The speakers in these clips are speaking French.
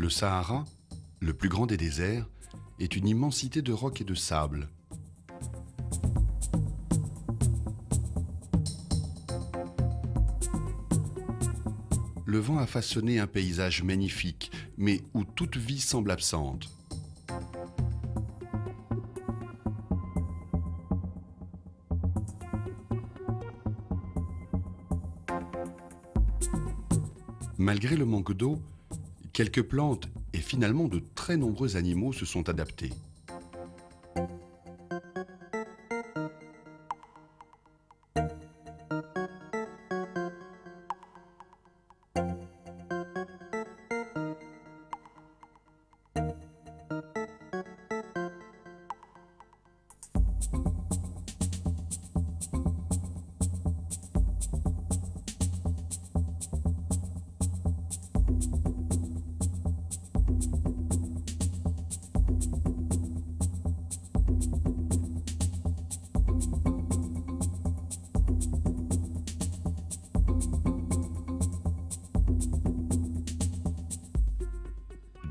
Le Sahara, le plus grand des déserts, est une immensité de rocs et de sable. Le vent a façonné un paysage magnifique, mais où toute vie semble absente. Malgré le manque d'eau, quelques plantes et finalement de très nombreux animaux se sont adaptés.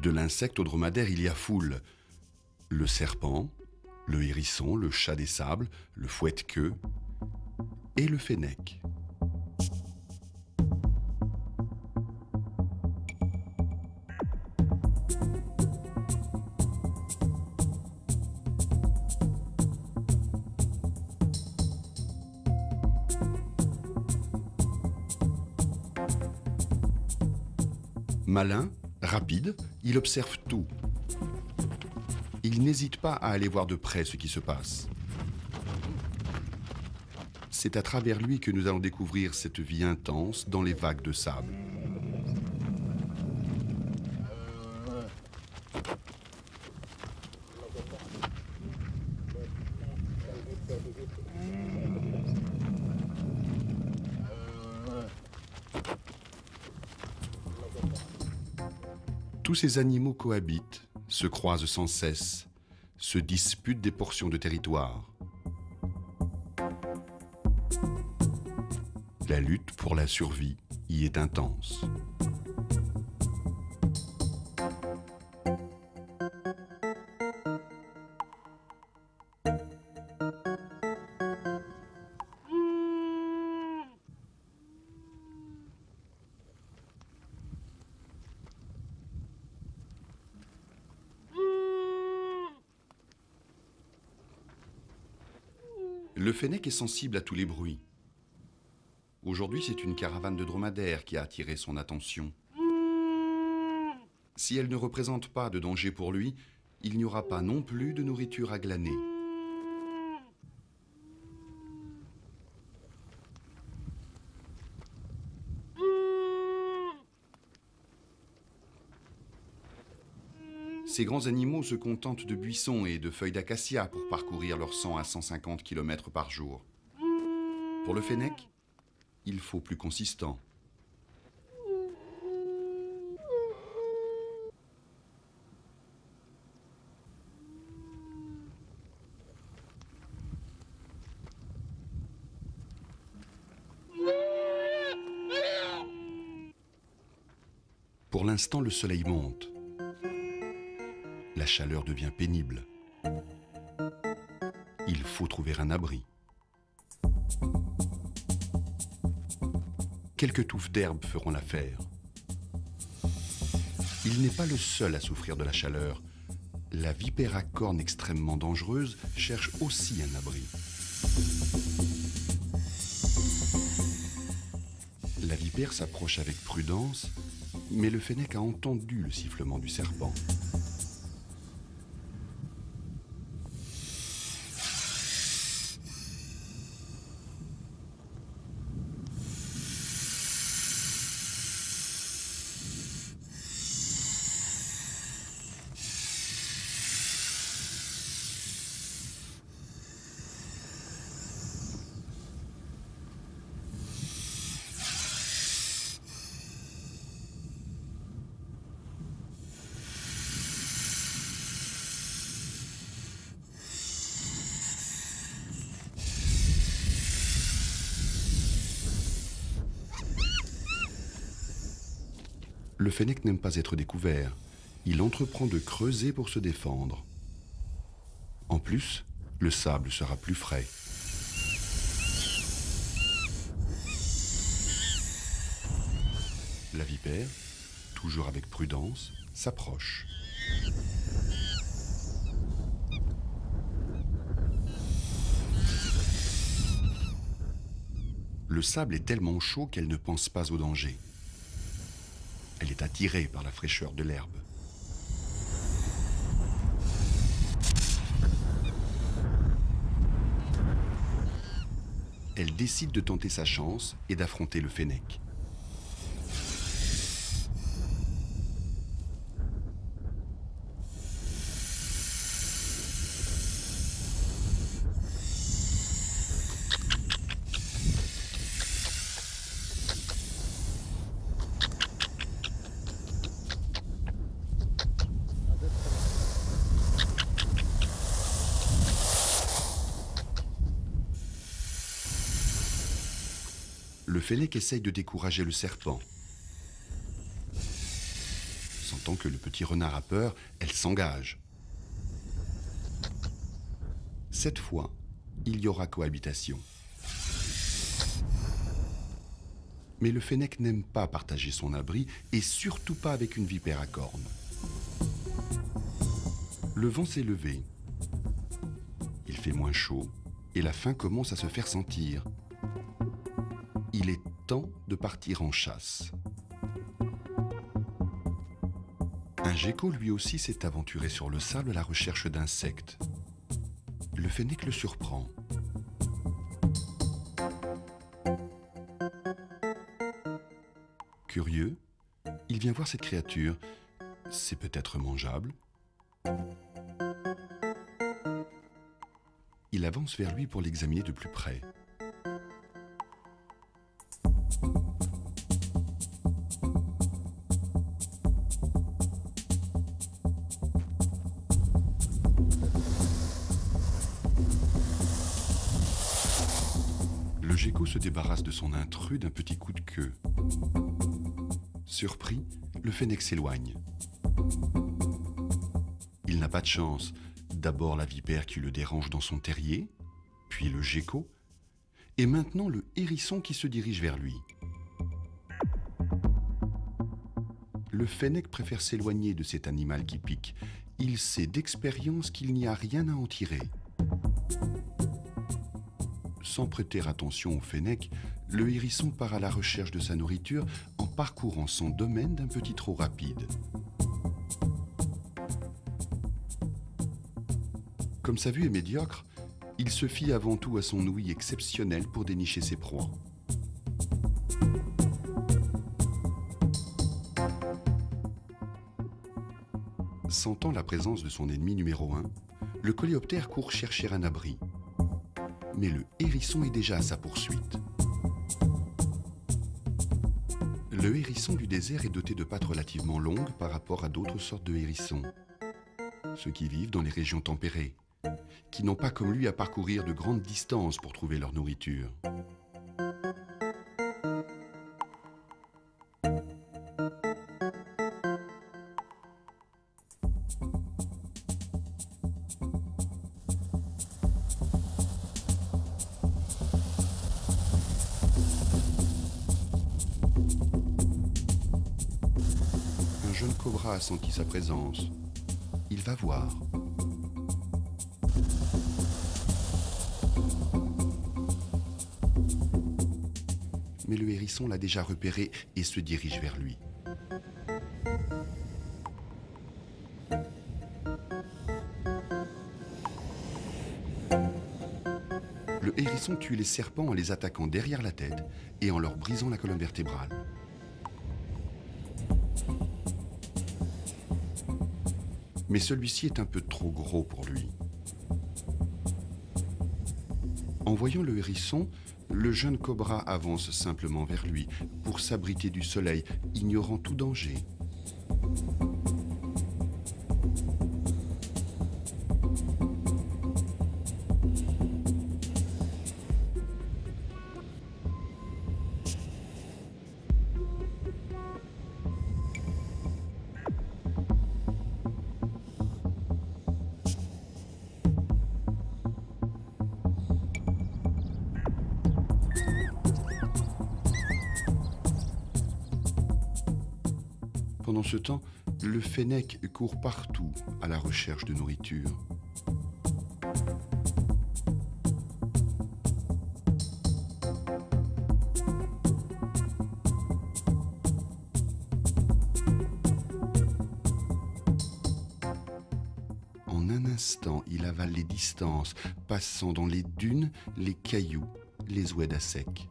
De l'insecte au dromadaire, il y a foule. Le serpent, le hérisson, le chat des sables, le fouette-queue et le fennec. Malin, rapide, il observe tout. Il n'hésite pas à aller voir de près ce qui se passe. C'est à travers lui que nous allons découvrir cette vie intense dans les vagues de sable. Tous ces animaux cohabitent, se croisent sans cesse, se disputent des portions de territoire. La lutte pour la survie y est intense. Le fennec est sensible à tous les bruits. Aujourd'hui, c'est une caravane de dromadaires qui a attiré son attention. Si elle ne représente pas de danger pour lui, il n'y aura pas non plus de nourriture à glaner. Ces grands animaux se contentent de buissons et de feuilles d'acacia pour parcourir leur 100 à 150 km par jour. Pour le fennec, il faut plus consistant. Pour l'instant, le soleil monte. La chaleur devient pénible. Il faut trouver un abri. Quelques touffes d'herbe feront l'affaire. Il n'est pas le seul à souffrir de la chaleur. La vipère à cornes extrêmement dangereuse cherche aussi un abri. La vipère s'approche avec prudence, mais le fennec a entendu le sifflement du serpent. Le fennec n'aime pas être découvert. il entreprend de creuser pour se défendre. En plus, le sable sera plus frais. La vipère, toujours avec prudence, s'approche. Le sable est tellement chaud qu'elle ne pense pas au danger. Elle est attirée par la fraîcheur de l'herbe. Elle décide de tenter sa chance et d'affronter le fennec. Le fennec essaye de décourager le serpent. Sentant que le petit renard a peur, elle s'engage. Cette fois, il y aura cohabitation. Mais le fennec n'aime pas partager son abri, et surtout pas avec une vipère à cornes. Le vent s'est levé. Il fait moins chaud, et la faim commence à se faire sentir. Il est temps de partir en chasse. Un gecko lui aussi s'est aventuré sur le sable à la recherche d'insectes. Le fennec le surprend. Curieux, il vient voir cette créature. C'est peut-être mangeable. Il avance vers lui pour l'examiner de plus près. Le gecko se débarrasse de son intrus d'un petit coup de queue. Surpris, le fennec s'éloigne. Il n'a pas de chance. D'abord la vipère qui le dérange dans son terrier, puis le gecko, et maintenant le hérisson qui se dirige vers lui. Le fennec préfère s'éloigner de cet animal qui pique. Il sait d'expérience qu'il n'y a rien à en tirer. Sans prêter attention au fennec, le hérisson part à la recherche de sa nourriture en parcourant son domaine d'un petit trot rapide. Comme sa vue est médiocre, il se fie avant tout à son ouïe exceptionnelle pour dénicher ses proies. Sentant la présence de son ennemi numéro 1, le coléoptère court chercher un abri. Mais le hérisson est déjà à sa poursuite. Le hérisson du désert est doté de pattes relativement longues par rapport à d'autres sortes de hérissons. Ceux qui vivent dans les régions tempérées, qui n'ont pas comme lui à parcourir de grandes distances pour trouver leur nourriture. Un jeune cobra a senti sa présence. Il va voir. Mais le hérisson l'a déjà repéré et se dirige vers lui. Le hérisson tue les serpents en les attaquant derrière la tête et en leur brisant la colonne vertébrale. Mais celui-ci est un peu trop gros pour lui. En voyant le hérisson, le jeune cobra avance simplement vers lui pour s'abriter du soleil, ignorant tout danger. Pendant ce temps, le fennec court partout à la recherche de nourriture. En un instant, il avale les distances, passant dans les dunes, les cailloux, les oueds à sec.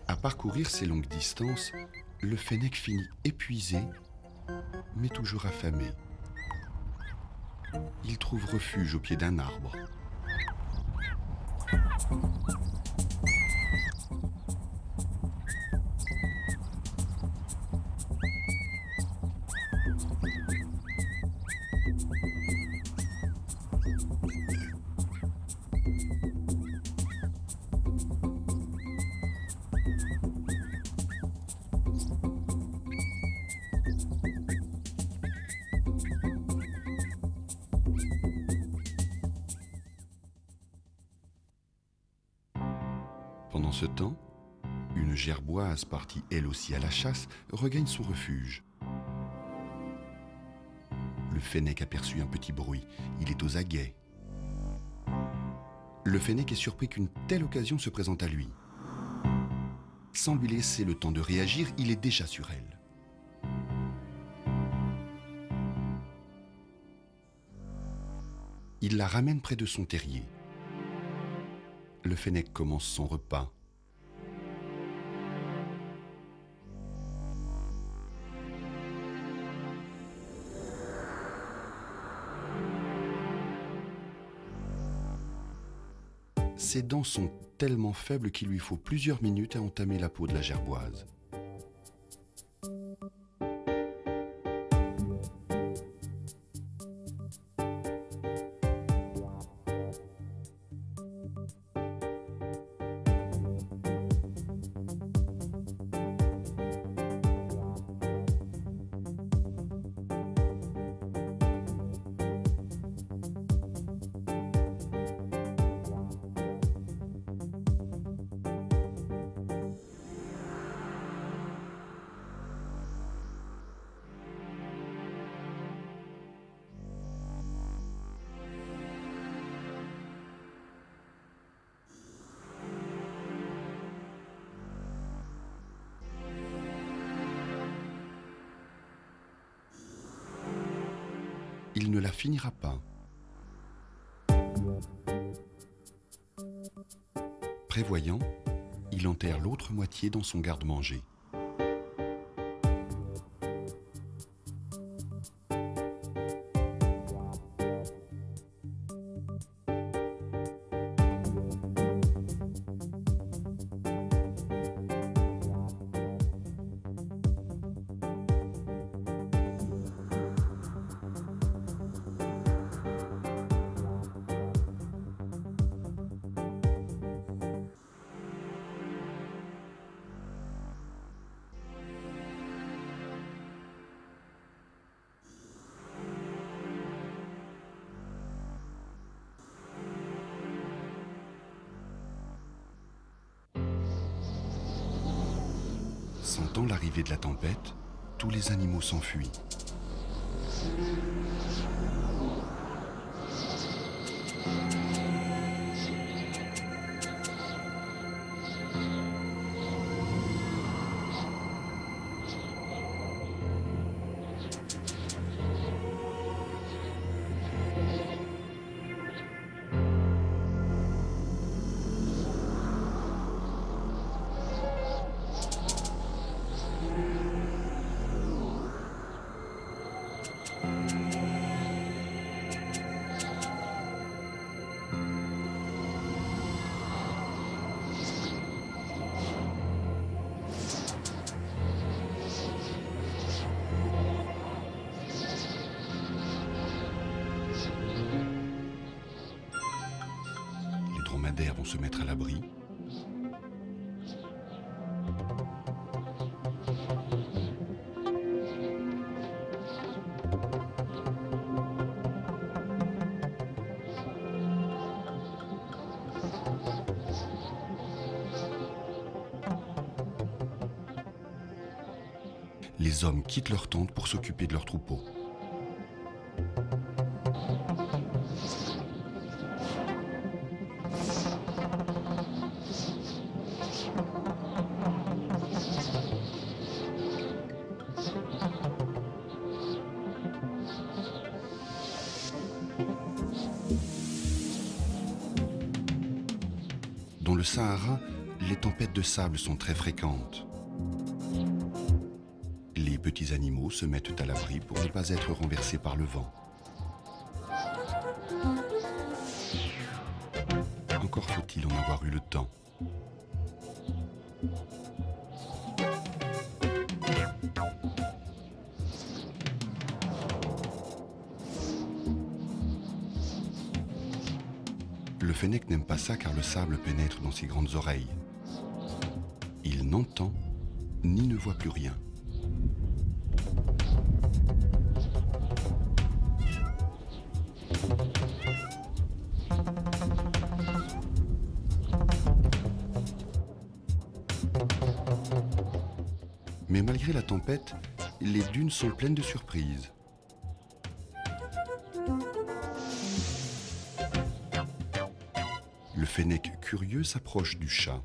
À parcourir ces longues distances, le fennec finit épuisé, mais toujours affamé. Il trouve refuge au pied d'un arbre. Pendant ce temps, une gerboise partie elle aussi à la chasse regagne son refuge. Le fennec aperçut un petit bruit. Il est aux aguets. Le fennec est surpris qu'une telle occasion se présente à lui. Sans lui laisser le temps de réagir, il est déjà sur elle. Il la ramène près de son terrier. Le fennec commence son repas. Ses dents sont tellement faibles qu'il lui faut plusieurs minutes à entamer la peau de la gerboise. Il ne la finira pas. Prévoyant, il enterre l'autre moitié dans son garde-manger. Sentant l'arrivée de la tempête, tous les animaux s'enfuient. Vont se mettre à l'abri. Les hommes quittent leur tente pour s'occuper de leur troupeau. Dans le Sahara, les tempêtes de sable sont très fréquentes. Les petits animaux se mettent à l'abri pour ne pas être renversés par le vent. Encore faut-il en avoir eu le temps. Le fennec n'aime pas ça car le sable pénètre dans ses grandes oreilles. Il n'entend ni ne voit plus rien. Mais malgré la tempête, les dunes sont pleines de surprises. Le fennec curieux s'approche du chat.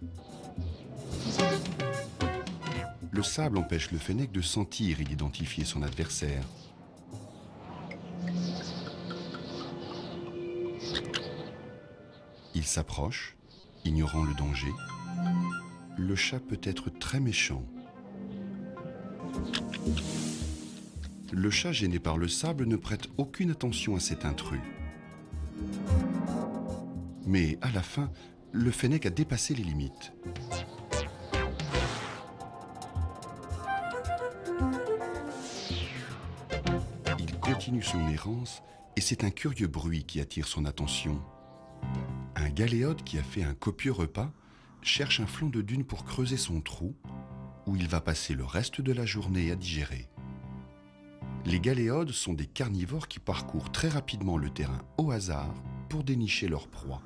Le sable empêche le fennec de sentir et d'identifier son adversaire. Il s'approche, ignorant le danger. Le chat peut être très méchant. Le chat, gêné par le sable, ne prête aucune attention à cet intrus. Mais à la fin, le fennec a dépassé les limites. Il continue son errance et c'est un curieux bruit qui attire son attention. Un galéode qui a fait un copieux repas cherche un flanc de dune pour creuser son trou où il va passer le reste de la journée à digérer. Les galéodes sont des carnivores qui parcourent très rapidement le terrain au hasard pour dénicher leur proie.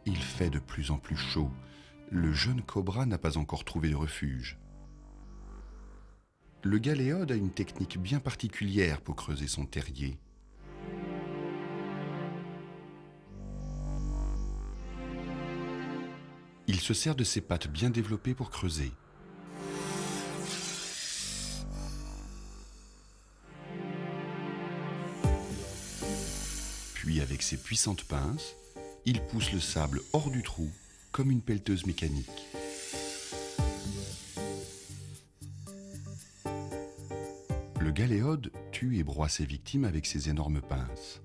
Il fait de plus en plus chaud. Le jeune cobra n'a pas encore trouvé de refuge. Le galéode a une technique bien particulière pour creuser son terrier. Il se sert de ses pattes bien développées pour creuser. Puis avec ses puissantes pinces, il pousse le sable hors du trou comme une pelleteuse mécanique. Le galéode tue et broie ses victimes avec ses énormes pinces.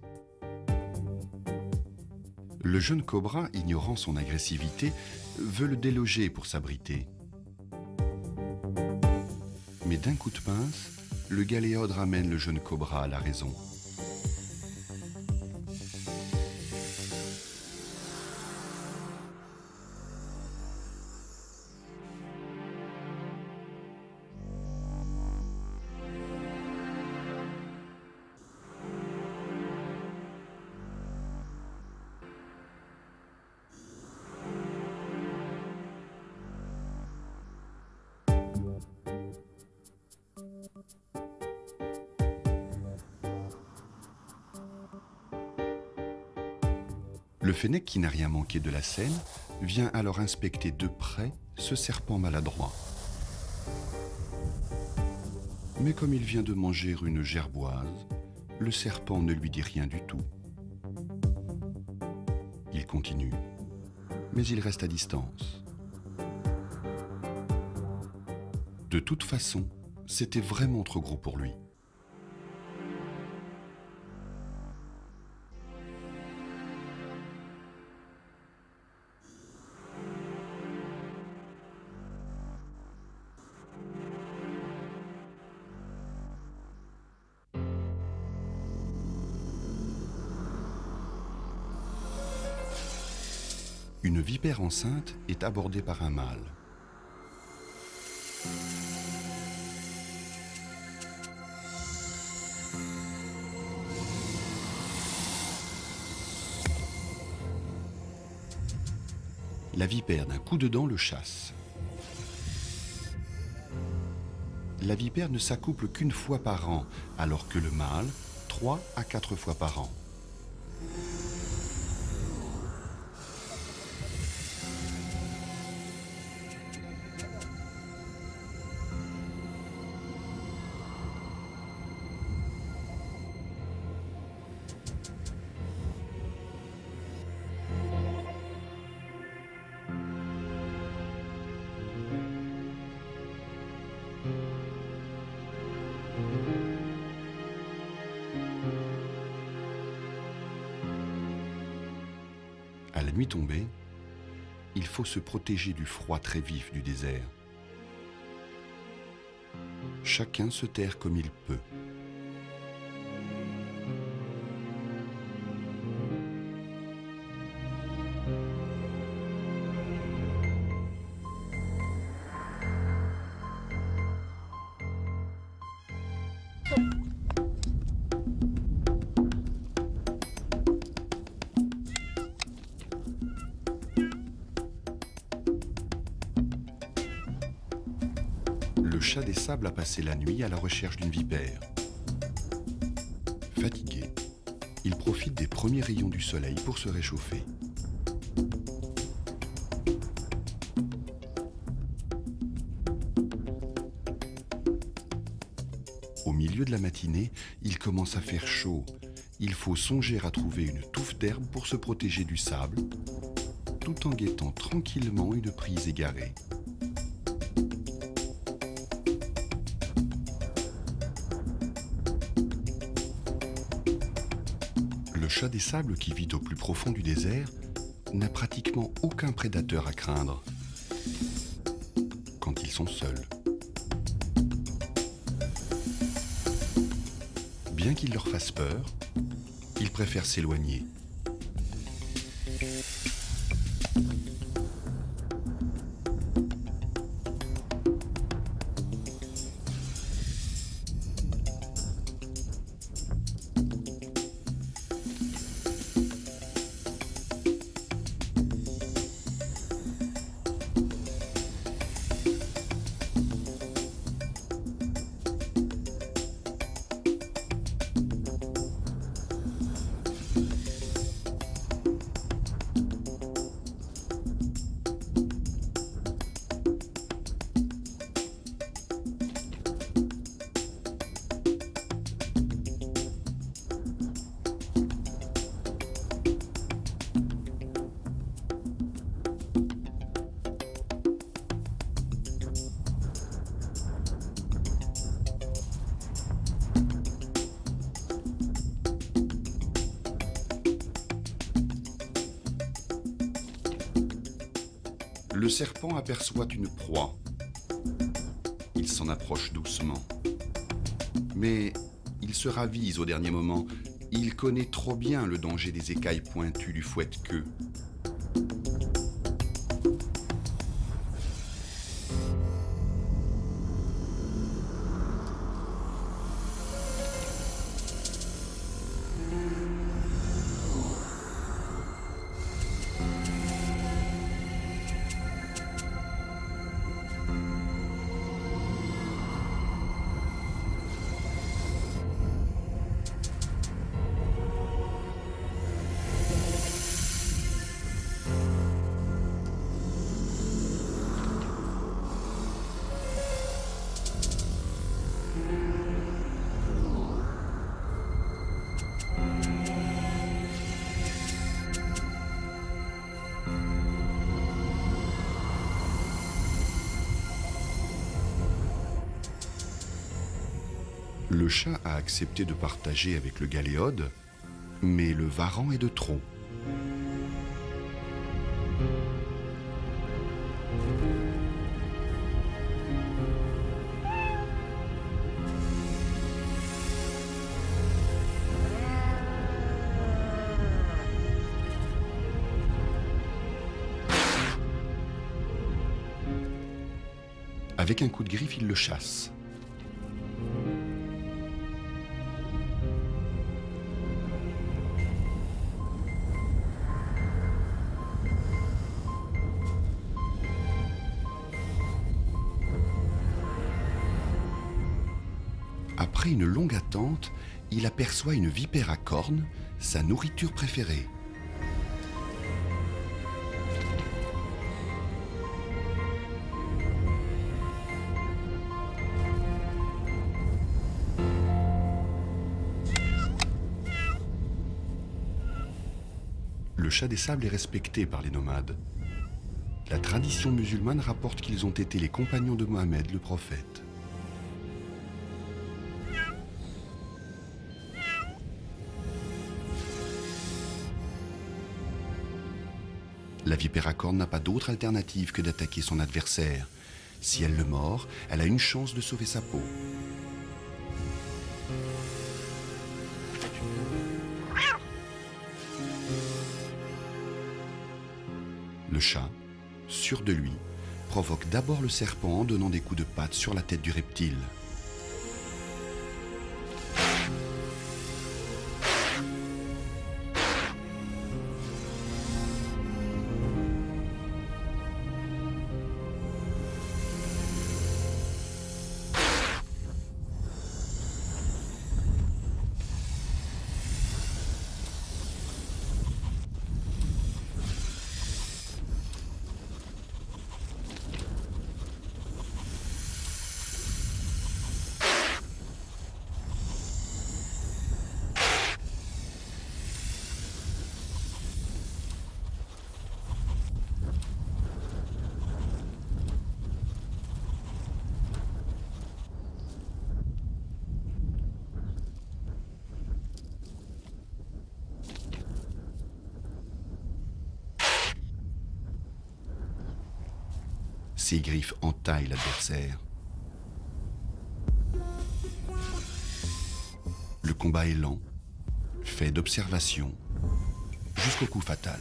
Le jeune cobra, ignorant son agressivité, veut le déloger pour s'abriter. Mais d'un coup de pince, le galéode ramène le jeune cobra à la raison. Le fennec, qui n'a rien manqué de la scène, vient alors inspecter de près ce serpent maladroit. Mais comme il vient de manger une gerboise, le serpent ne lui dit rien du tout. Il continue, mais il reste à distance. De toute façon, c'était vraiment trop gros pour lui. Une vipère enceinte est abordée par un mâle. La vipère, d'un coup de dent, le chasse. la vipère ne s'accouple qu'une fois par an, alors que le mâle, 3 à 4 fois par an. À la nuit tombée, il faut se protéger du froid très vif du désert. Chacun se terre comme il peut. Le chat des sables a passé la nuit à la recherche d'une vipère. Fatigué, il profite des premiers rayons du soleil pour se réchauffer. Au milieu de la matinée, il commence à faire chaud. Il faut songer à trouver une touffe d'herbe pour se protéger du sable, tout en guettant tranquillement une prise égarée. Le chat des sables, qui vit au plus profond du désert, n'a pratiquement aucun prédateur à craindre quand ils sont seuls. Bien qu'il leur fasse peur, ils préfèrent s'éloigner. Le serpent aperçoit une proie. Il s'en approche doucement. Mais il se ravise au dernier moment. Il connaît trop bien le danger des écailles pointues du fouette-queue. Le chat a accepté de partager avec le galéode, mais le varan est de trop. Avec un coup de griffe, il le chasse. Après une longue attente, il aperçoit une vipère à cornes, sa nourriture préférée. Le chat des sables est respecté par les nomades. La tradition musulmane rapporte qu'ils ont été les compagnons de Mohammed, le prophète. La vipère à cornes n'a pas d'autre alternative que d'attaquer son adversaire. Si elle le mord, elle a une chance de sauver sa peau. Le chat, sûr de lui, provoque d'abord le serpent en donnant des coups de patte sur la tête du reptile. Ses griffes entaillent l'adversaire. Le combat est lent, fait d'observation, jusqu'au coup fatal.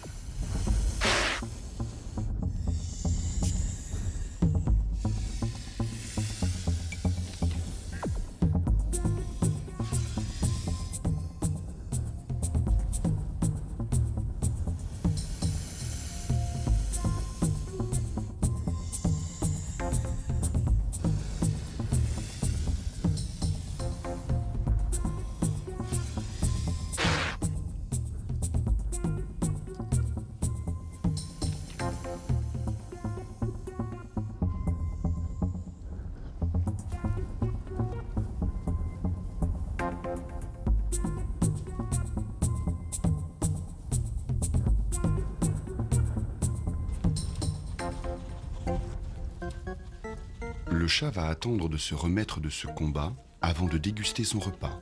Le chat va attendre de se remettre de ce combat avant de déguster son repas.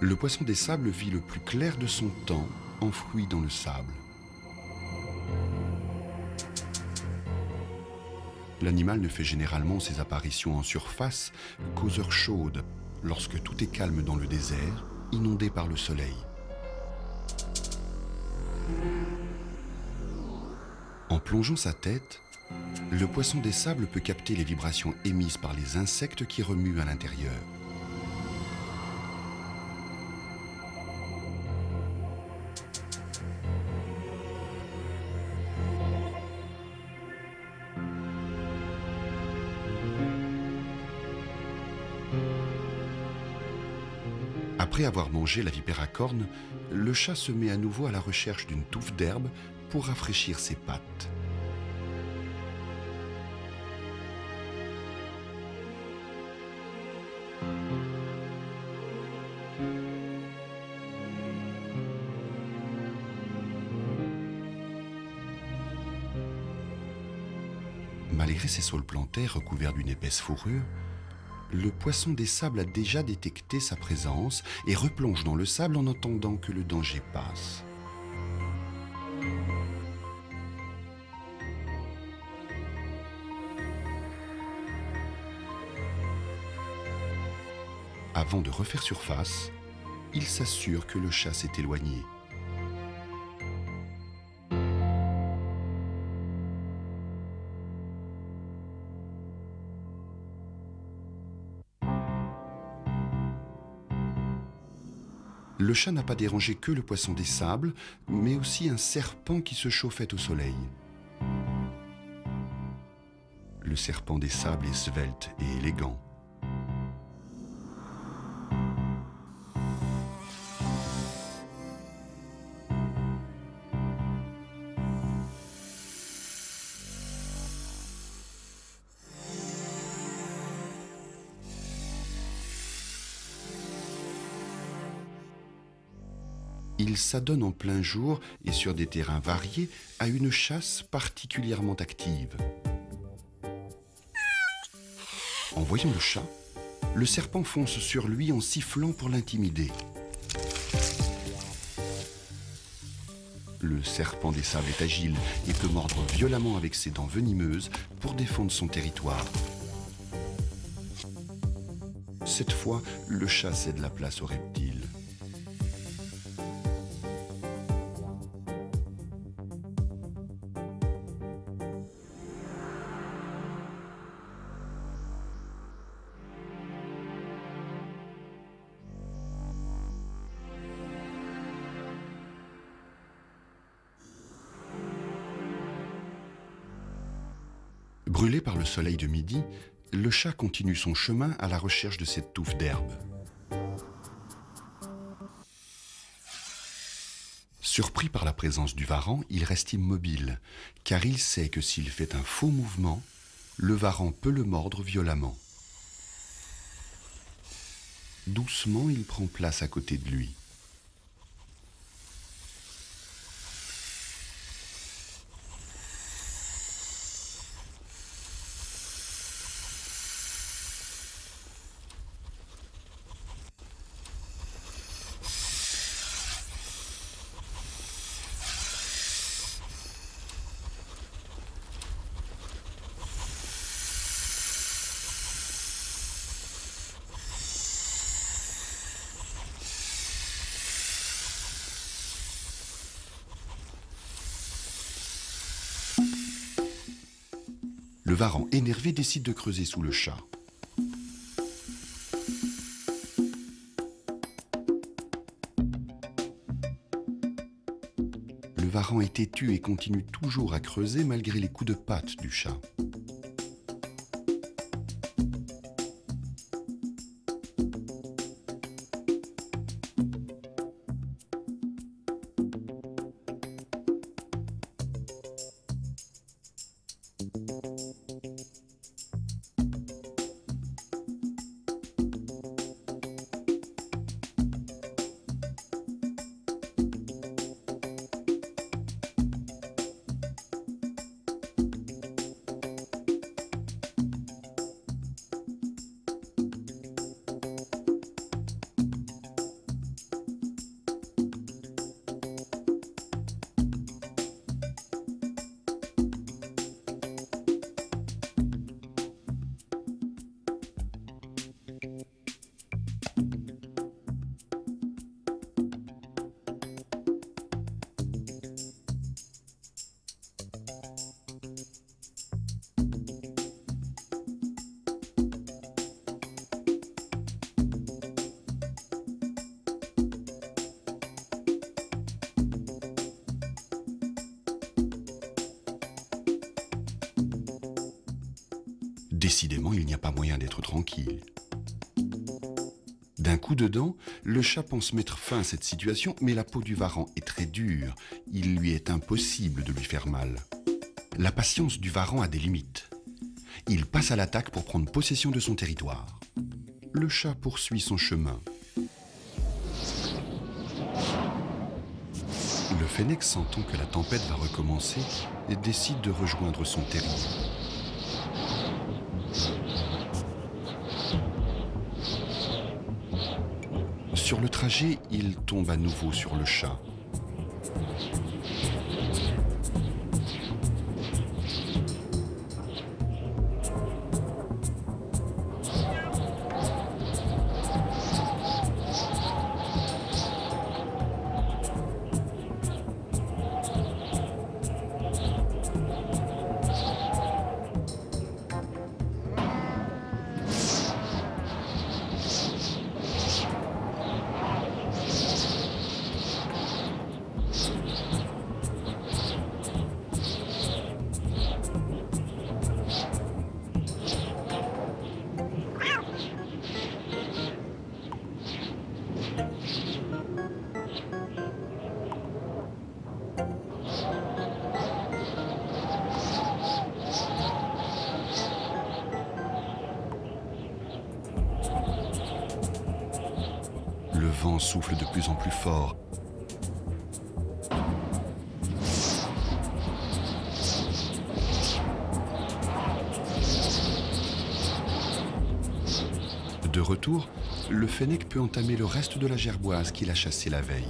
Le poisson des sables vit le plus clair de son temps, enfoui dans le sable. L'animal ne fait généralement ses apparitions en surface qu'aux heures chaudes, lorsque tout est calme dans le désert, inondé par le soleil. En plongeant sa tête, le poisson des sables peut capter les vibrations émises par les insectes qui remuent à l'intérieur. Après avoir mangé la vipère à cornes, le chat se met à nouveau à la recherche d'une touffe d'herbe pour rafraîchir ses pattes. Malgré ses saules plantaires recouverts d'une épaisse fourrure, le poisson des sables a déjà détecté sa présence et replonge dans le sable en attendant que le danger passe. Avant de refaire surface, il s'assure que le chat s'est éloigné le chat n'a pas dérangé que le poisson des sables, mais aussi un serpent qui se chauffait au soleil. Le serpent des sables est svelte et élégant. Il s'adonne en plein jour et sur des terrains variés à une chasse particulièrement active. En voyant le chat, le serpent fonce sur lui en sifflant pour l'intimider. Le serpent des sables est agile et peut mordre violemment avec ses dents venimeuses pour défendre son territoire. Cette fois, le chat cède la place au reptile. Brûlé par le soleil de midi, le chat continue son chemin à la recherche de cette touffe d'herbe. Surpris par la présence du varan, il reste immobile, car il sait que s'il fait un faux mouvement, le varan peut le mordre violemment. Doucement, il prend place à côté de lui. Le varan, énervé, décide de creuser sous le chat. Le varan est têtu et continue toujours à creuser malgré les coups de patte du chat. Décidément, il n'y a pas moyen d'être tranquille. D'un coup de dent, le chat pense mettre fin à cette situation, mais la peau du varan est très dure. Il lui est impossible de lui faire mal. La patience du varan a des limites. Il passe à l'attaque pour prendre possession de son territoire. Le chat poursuit son chemin. Le phénix, sentant que la tempête va recommencer, décide de rejoindre son terrier. Sur le trajet, il tombe à nouveau sur le chat. vent souffle de plus en plus fort. De retour, le fennec peut entamer le reste de la gerboise qu'il a chassée la veille.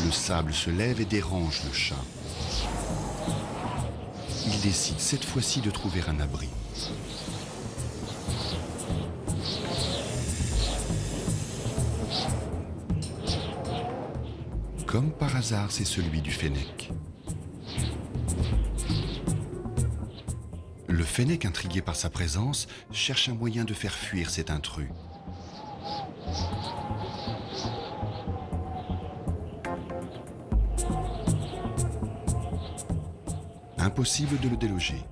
Le sable se lève et dérange le chat. Il décide cette fois-ci de trouver un abri. Comme par hasard, c'est celui du fennec. Le fennec, intrigué par sa présence, cherche un moyen de faire fuir cet intrus. Impossible de le déloger.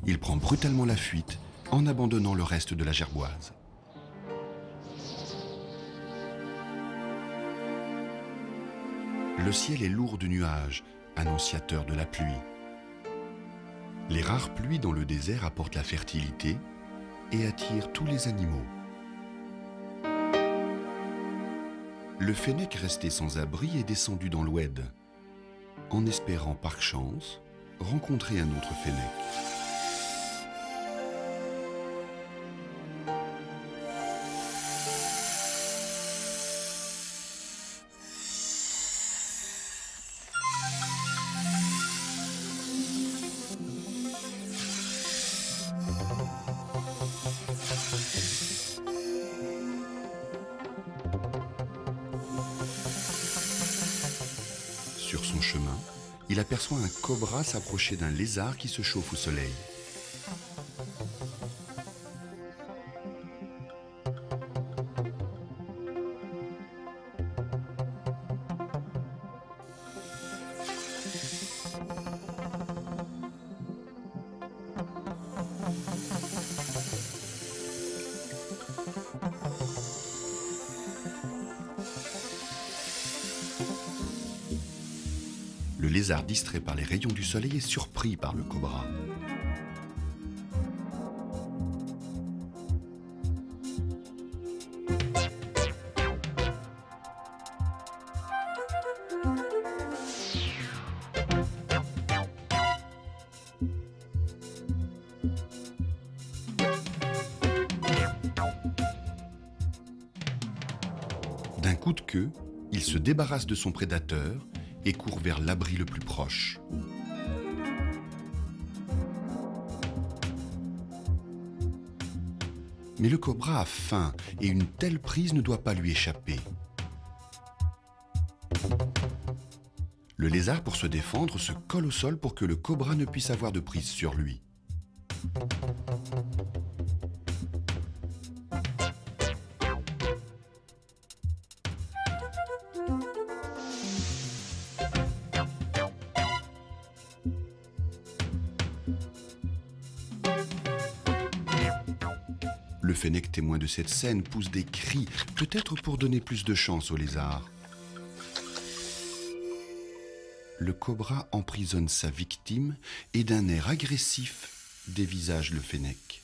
Il prend brutalement la fuite en abandonnant le reste de la gerboise. Le ciel est lourd de nuages, annonciateurs de la pluie. Les rares pluies dans le désert apportent la fertilité et attirent tous les animaux. Le fennec resté sans abri est descendu dans l'oued, en espérant par chance rencontrer un autre fennec. Sur son chemin, il aperçoit un cobra s'approcher d'un lézard qui se chauffe au soleil. Le lézard, distrait par les rayons du soleil, est surpris par le cobra. D'un coup de queue, il se débarrasse de son prédateur et court vers l'abri le plus proche. Mais le cobra a faim et une telle prise ne doit pas lui échapper. Le lézard, pour se défendre, se colle au sol pour que le cobra ne puisse avoir de prise sur lui. Le fennec, témoin de cette scène, pousse des cris, peut-être pour donner plus de chance au lézard. Le cobra emprisonne sa victime et d'un air agressif dévisage le fennec.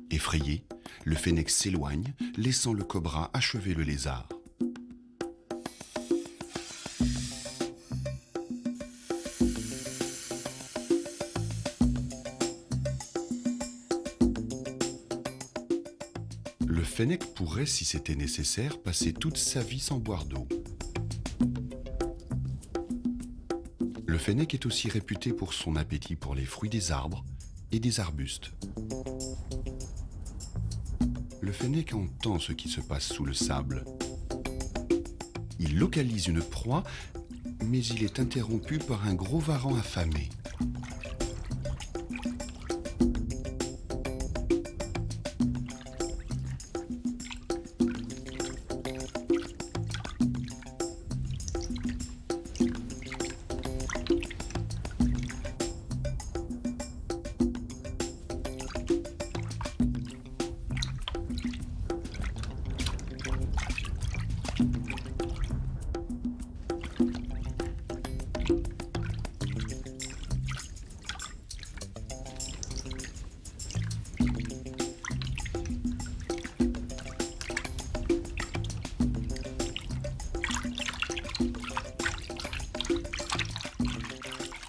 Effrayé, le fennec s'éloigne, laissant le cobra achever le lézard. Le fennec pourrait, si c'était nécessaire, passer toute sa vie sans boire d'eau. Le fennec est aussi réputé pour son appétit pour les fruits des arbres et des arbustes. Le fennec entend ce qui se passe sous le sable. Il localise une proie, mais il est interrompu par un gros varan affamé.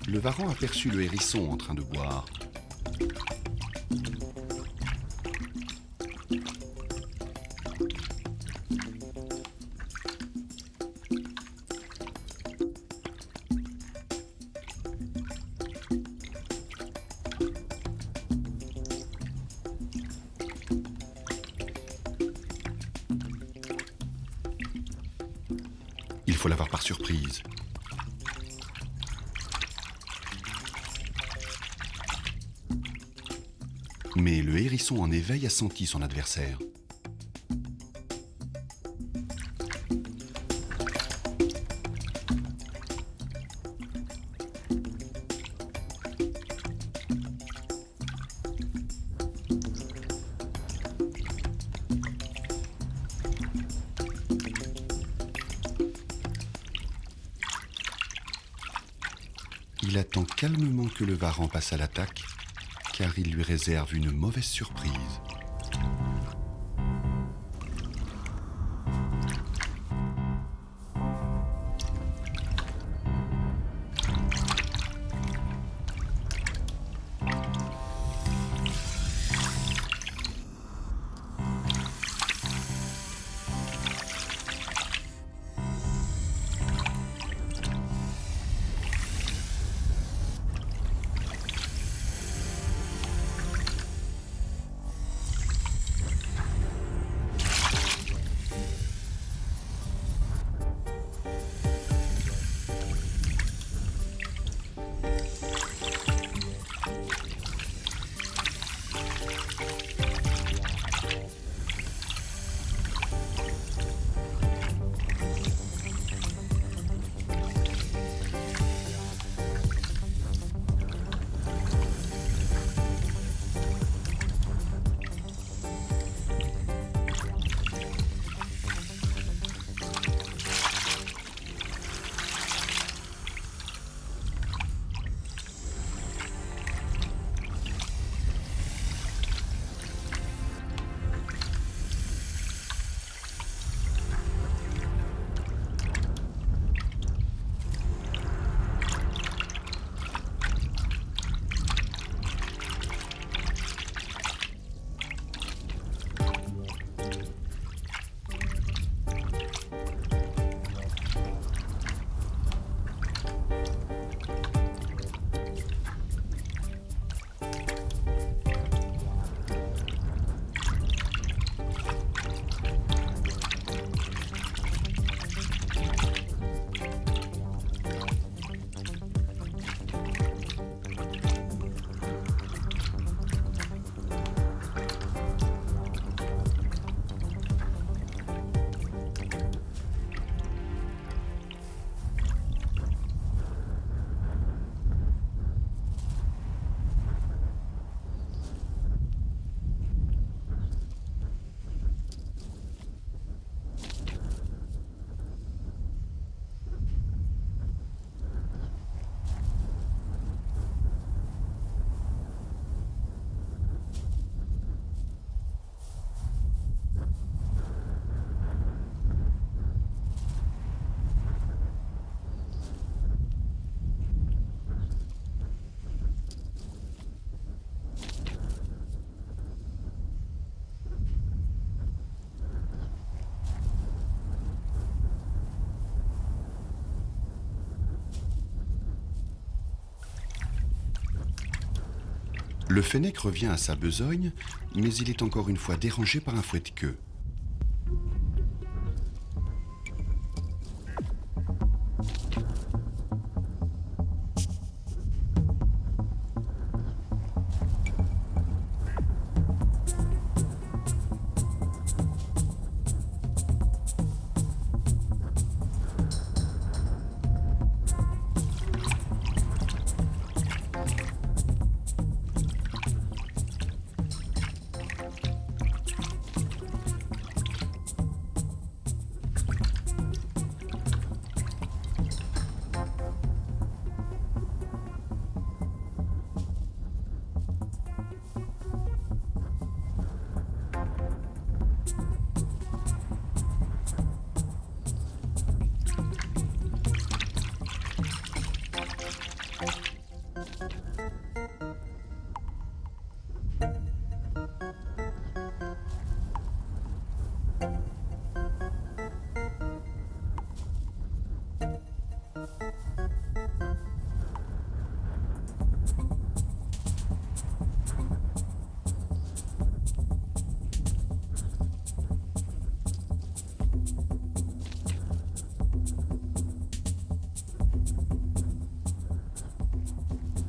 le varan aperçut le hérisson en train de boire. Il faut l'avoir par surprise. Mais le hérisson en éveil a senti son adversaire. Il attend calmement que le varan passe à l'attaque, car il lui réserve une mauvaise surprise. Le fennec revient à sa besogne, mais il est encore une fois dérangé par un fouette-queue.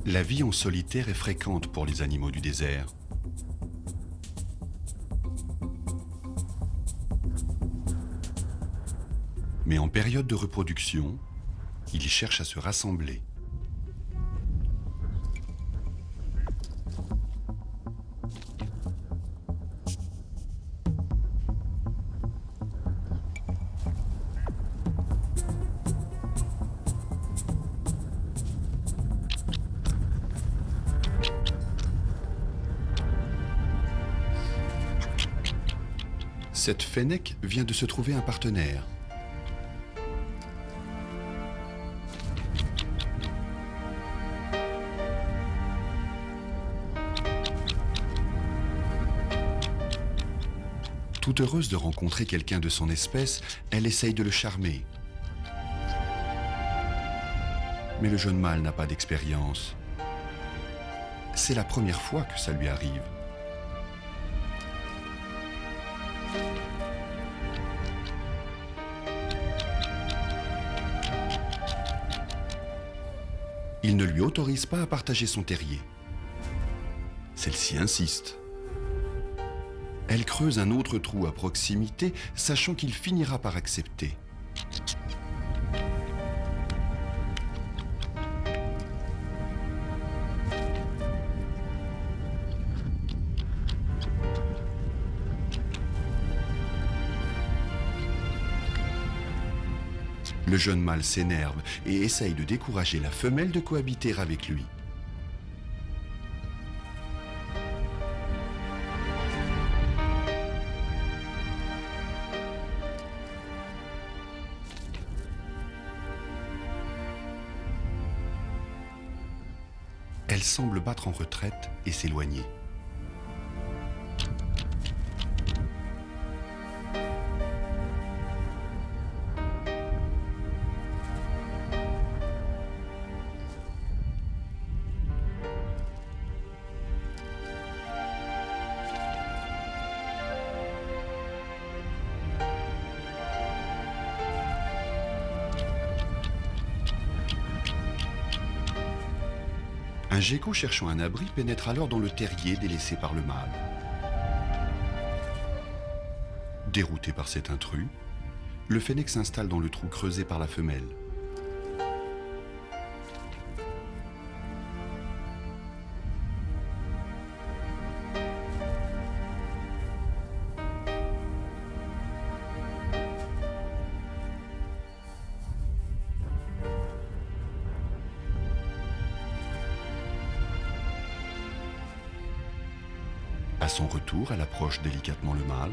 La vie en solitaire est fréquente pour les animaux du désert. Mais en période de reproduction, ils cherchent à se rassembler. Cette fennec vient de se trouver un partenaire. Toute heureuse de rencontrer quelqu'un de son espèce, elle essaye de le charmer. Mais le jeune mâle n'a pas d'expérience. C'est la première fois que ça lui arrive. Il ne lui autorise pas à partager son terrier. Celle-ci insiste. Elle creuse un autre trou à proximité, sachant qu'il finira par accepter. Le jeune mâle s'énerve et essaye de décourager la femelle de cohabiter avec lui. Elle semble battre en retraite et s'éloigner. Un gecko cherchant un abri pénètre alors dans le terrier délaissé par le mâle. Dérouté par cet intrus, le fennec s'installe dans le trou creusé par la femelle. À son retour, elle approche délicatement le mâle.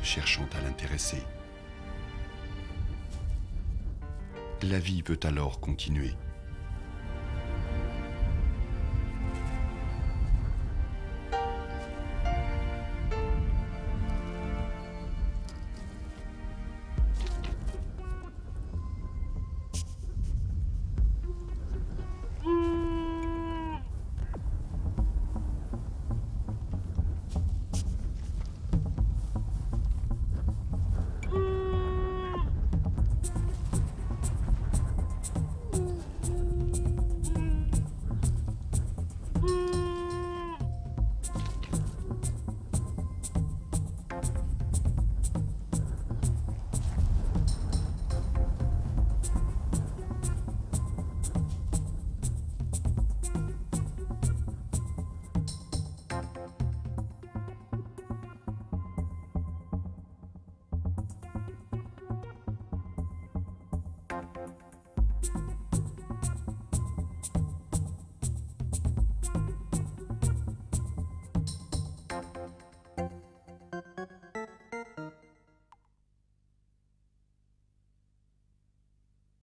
Cherchant à l'intéresser. La vie peut alors continuer.